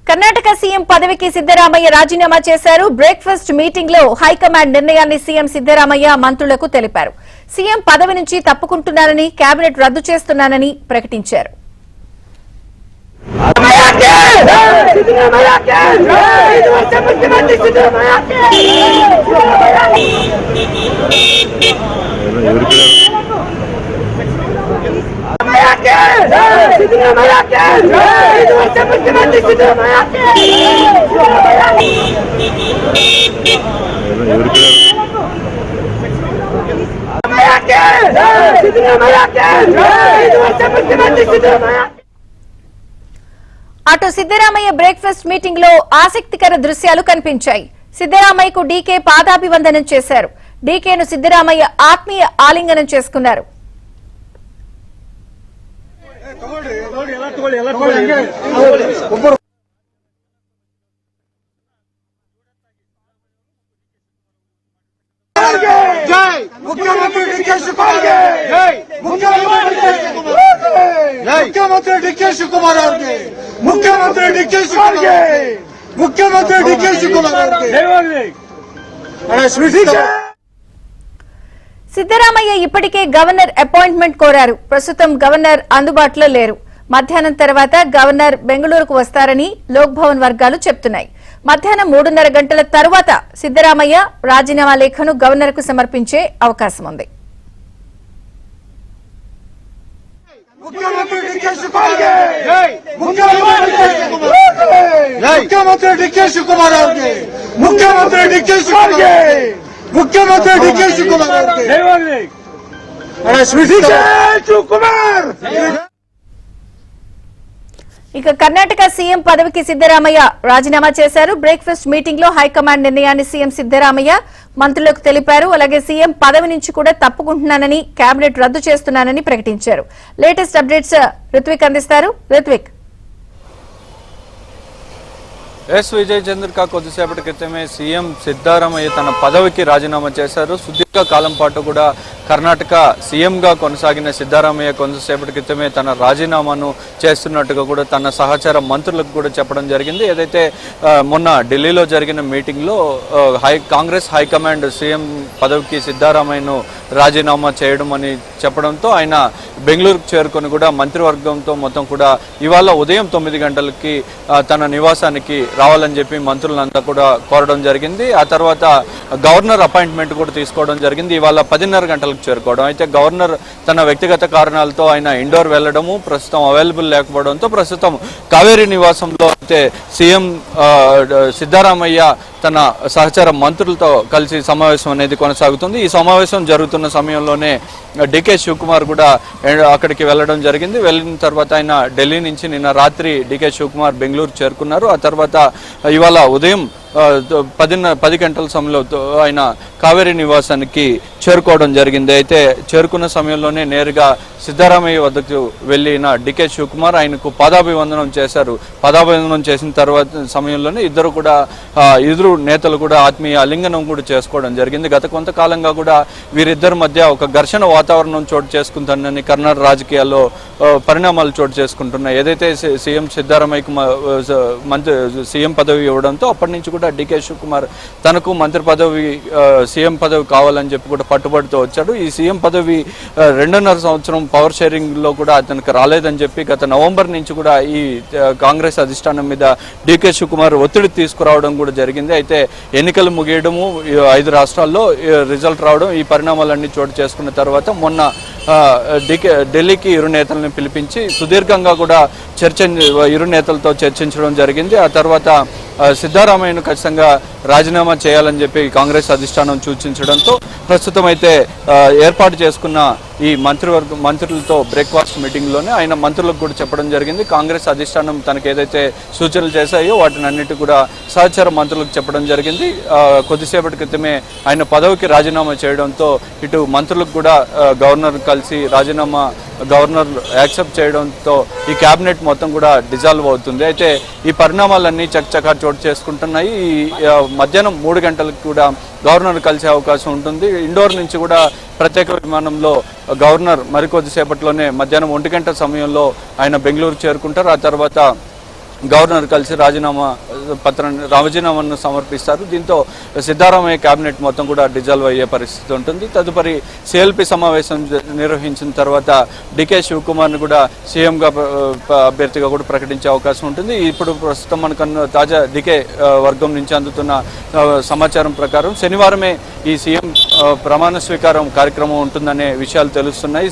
Karnataka CM పదవికి సిద్దరామయ్య రాజీనామా చేశారు. బ్రేక్ఫాస్ట్ మీటింగ్ లో హైకమాండ్ నిర్ణయాన్ని సీఎం సిద్దరామయ్య మంత్రులకు తెలిపారు. సీఎం పదవి నుంచి తప్పుకుంటున్నానని, కేబినెట్ రద్దు చేస్తున్నానని ప్రకటించారు. అటు సిద్దరామయ్య బ్రేక్ఫాస్ట్ మీటింగ్ లో ఆసక్తికర దృశ్యాలు కనిపించాయి. సిద్దరామయ్యకు డీకే పాదాభివందనం చేశారు. డీకేను సిద్దరామయ్య ఆత్మీయ ఆలింగనం చేసుకున్నారు. मुख्यमंत्री डीके शिवकुमार मुख्यमंत्री डीके शिवकुमार मुख्यमंत्री डीके शिवकुमार సిద్దరామయ్య ఇప్పటికే గవర్నర్ అపాయింట్మెంట్ కోరారు. ప్రస్తుతం గవర్నర్ అందుబాటులో లేరు. మధ్యాహ్నం తర్వాత గవర్నర్ బెంగళూరుకు వస్తారని లోక్ భవన్ వర్గాలు చెప్తున్నాయి. మధ్యాహ్నం 3:30 గంటల తర్వాత సిద్దరామయ్య రాజీనామా లేఖను గవర్నర్ కు సమర్పించే అవకాశం ఉంది. मुख्यमंत्री डीके शिवकुमार ఇక కర్ణాటక సీఎం పదవికి సిద్దరామయ్య రాజీనామా చేశారు. బ్రేక్ఫాస్ట్ మీటింగ్ లో హైకమాండ్ నిర్ణయాన్ని సీఎం సిద్దరామయ్య మంత్రులకు తెలిపారు. అలాగే సీఎం పదవి నుంచి కూడా తప్పుకుంటున్నానని, కేబినెట్ రద్దు చేస్తున్నానని ప్రకటించారు. లేటెస్ట్ అప్డేట్స్ రుత్విక్ అందిస్తారు. రుత్విక్. ఎస్ విజయ్ చంద్రిక కొద్దిసేపటి క్రితమే సీఎం సిద్దరామయ్య తన పదవికి రాజీనామా చేశారు. సుదీర్ఘ కాలం పాటు కూడా కర్ణాటక సీఎంగా కొనసాగిన సిద్దరామయ్య కొంతసేపటి క్రితమే తన రాజీనామాను చేస్తున్నట్టుగా కూడా తన సహచార మంత్రులకు కూడా చెప్పడం జరిగింది. ఏదైతే మొన్న ఢిల్లీలో జరిగిన మీటింగ్లో కాంగ్రెస్ హైకమాండ్ సీఎం పదవికి సిద్దరామయ్యను రాజీనామా చేయడం అని చెప్పడంతో ఆయన బెంగళూరుకు చేరుకొని కూడా మంత్రివర్గంతో మొత్తం కూడా ఇవాళ ఉదయం 9 గంటలకి తన నివాసానికి రావాలని చెప్పి మంత్రులంతా కూడా కోరడం జరిగింది. ఆ తర్వాత గవర్నర్ అపాయింట్మెంట్ కూడా తీసుకోవడం జరిగింది. ఇవాళ 10:30 గంటలకు చేరుకోవడం. అయితే గవర్నర్ తన వ్యక్తిగత కారణాలతో ఆయన ఇండోర్ వెళ్లడము, ప్రస్తుతం అవైలబుల్ లేకపోవడంతో ప్రస్తుతం కావేరీ నివాసంలో అయితే సీఎం సిద్దరామయ్య తన సహచార మంత్రులతో కలిసి సమావేశం అనేది కొనసాగుతుంది. ఈ సమావేశం జరుగుతున్న సమయంలోనే డీకే శివకుమార్ కూడా అక్కడికి వెళ్లడం జరిగింది. వెళ్ళిన తర్వాత ఆయన ఢిల్లీ నుంచి నిన్న రాత్రి డీకే శివకుమార్ బెంగళూరు చేరుకున్నారు. ఆ తర్వాత ఇవాళ ఉదయం 10 గంటల సమయంలో ఆయన కావేరీ నివాసానికి చేరుకోవడం జరిగింది. అయితే చేరుకున్న సమయంలోనే నేరుగా సిద్దరామయ్య వద్దకు వెళ్ళిన డీకే శివకుమార్ ఆయనకు పాదాభివందనం చేశారు. పాదాభివందనం చేసిన తర్వాత సమయంలోనే ఇద్దరు నేతలు కూడా ఆత్మీయ ఆలింగనం కూడా చేసుకోవడం జరిగింది. గత కొంతకాలంగా కూడా వీరిద్దరి మధ్య ఒక ఘర్షణ వాతావరణం చోటు చేసుకుంటుందని కర్ణాటక రాజకీయాల్లో పరిణామాలు చోటు చేసుకుంటున్నాయి. ఏదైతే సీఎం సిద్దరామయ్యకు సీఎం పదవి ఇవ్వడంతో అప్పటి నుంచి కూడా డీకే శివకుమార్ తనకు మంత్రి పదవి, సీఎం పదవి కావాలని చెప్పి కూడా పట్టుబడుతూ వచ్చాడు. ఈ సీఎం పదవి 2.5 సంవత్సరం పవర్ షేరింగ్ లో కూడా అతనికి రాలేదని చెప్పి గత నవంబర్ నుంచి కూడా ఈ కాంగ్రెస్ అధిష్టానం మీద డీకే శివకుమార్ ఒత్తిడి తీసుకురావడం కూడా జరిగింది. అయితే ఎన్నికలు ముగియడము, 5 రాష్ట్రాల్లో రిజల్ట్ రావడం, ఈ పరిణామాలన్నీ చోటు చేసుకున్న తర్వాత మొన్న ఢిల్లీకి ఇరు నేతలను పిలిపించి సుదీర్ఘంగా కూడా ఇరు నేతలతో చర్చించడం జరిగింది. ఆ తర్వాత సిద్దరామయ్యను ఖచ్చితంగా రాజీనామా చేయాలని చెప్పి కాంగ్రెస్ అధిష్టానం సూచించడంతో ప్రస్తుతం అయితే ఏర్పాటు చేసుకున్న ఈ మంత్రులతో బ్రేక్ఫాస్ట్ మీటింగ్లోనే ఆయన మంత్రులకు కూడా చెప్పడం జరిగింది. కాంగ్రెస్ అధిష్టానం తనకు ఏదైతే సూచనలు చేశాయో వాటిని అన్నిటి కూడా సహచార మంత్రులకు చెప్పడం జరిగింది. కొద్దిసేపటి క్రితమే ఆయన పదవికి రాజీనామా చేయడంతో ఇటు మంత్రులకు కూడా గవర్నర్ కలిసి గవర్నర్ యాక్సెప్ట్ చేయడంతో ఈ కేబినెట్ మొత్తం కూడా డిజాల్వ్ అవుతుంది. అయితే ఈ పరిణామాలన్నీ చకచకా చోటు చేసుకుంటున్నాయి. ఈ మధ్యాహ్నం 3 గంటలకు కూడా గవర్నర్ కలిసే అవకాశం ఉంటుంది. ఇండోర్ నుంచి కూడా ప్రత్యేక విమానంలో గవర్నర్ మరికొద్దిసేపట్లోనే మధ్యాహ్నం 1 గంట సమయంలో ఆయన బెంగళూరు చేరుకుంటారు. ఆ తర్వాత గవర్నర్ కలిసి రాజీనామాను సమర్పిస్తారు. దీంతో సిద్ధారామయ్య కేబినెట్ మొత్తం కూడా డిజాల్వ్ అయ్యే పరిస్థితి ఉంటుంది. తదుపరి సిఎల్పి సమావేశం నిర్వహించిన తర్వాత డికే శివకుమార్ని కూడా సీఎంగా అభ్యర్థిగా కూడా ప్రకటించే అవకాశం ఉంటుంది. ఇప్పుడు ప్రస్తుతం మనకు తాజా డికే వర్గం నుంచి అందుతున్న సమాచారం ప్రకారం శనివారమే ఈ సీఎం ప్రమాణ స్వీకారం కార్యక్రమం ఉంటుందనే విషయాలు తెలుస్తున్నాయి.